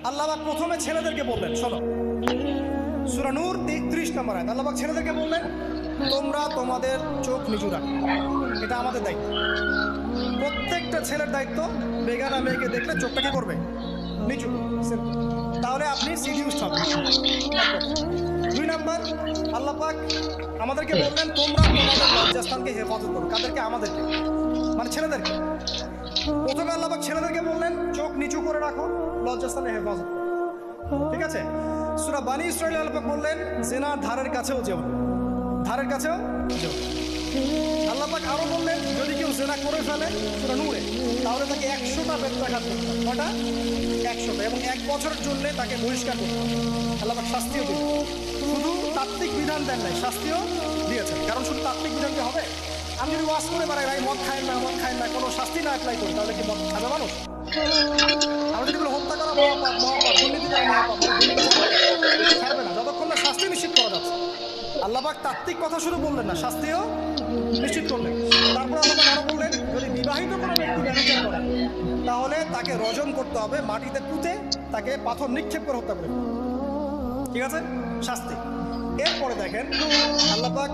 আল্লাহ পাক প্রথমে ছেলেদেরকে বললেন, শোনো সূরা নূর 33 নম্বর আয়াত। আল্লাহ পাক ছেলেদেরকে বললেন, তোমরা তোমাদের চোখ নিচু রাখো, এটা আমাদের দায়িত্ব। প্রত্যেকটা ছেলের দায়িত্ব বেগানা মেয়েকে দেখলে চোখটা কি করবে, নিচু। তাহলে আপনি সিডিউসড হবেন। 2 নাম্বার, আল্লাহ পাক আমাদেরকে বললেন, তোমরা তোমাদের লজ্জাস্থানকে হেফাজত করো। কাদেরকে? আমাদেরকে, মানে ছেলেদেরকে। প্রথমে আল্লাহ পাক ছেলেদেরকে বললেন, চোখ নিচু করে রাখো, লজ্জাস্থানে হেফাজত করো। ঠিক আছে? সূরা বানী ইসরাঈল আল্লাহ পাক বললেন, জিনার ধারের কাছেও যেও না, ধারের কাছেও যেও না। আল্লাহ পাক আরো বললেন, যদি কেউ জিনা করে ফেলে সূরা নূরে, তাহলে তাকে 100টা বেত্রাঘাত করতে হবে। কয়টা? 100টা, এবং 1 বছরের জন্য তাকে বহিষ্কার করতে হবে। আল্লাহ পাক শাস্তিও দিয়েছেন, শুধু তাত্ত্বিক বিধান দেন নাই, শাস্তিও দিয়েছেন। কারণ শুধু তাত্ত্বিক বিধান কি হবে? আমি যদি ওয়াজ করে বেড়াই, ভাই মদ খায় না, মদ খায় না, কোনো শাস্তি না অ্যাপ্লাই করি, তাহলে কি মদ খাবে মানুষ? আমি যদি বলি হত্যা করা মহাপাপ, মহাপাপ, দুর্নীতি করা মহাপাপ, খাবে না, যতক্ষণ না শাস্তি নিশ্চিত করা যাচ্ছে। আল্লাহ পাক তাত্ত্বিক কথা শুধু বললেন না, শাস্তিও নিশ্চিত করলেন। তারপর আল্লাহ পাক আরো বললেন, যদি বিবাহিত কোনো ব্যক্তি ব্যবচার করে, তাহলে তাকে রজম করতে হবে, মাটিতে পুঁতে তাকে পাথর নিক্ষেপ করে হত্যা করে। ঠিক আছে? শাস্তি। এরপরে দেখেন আল্লাহ পাক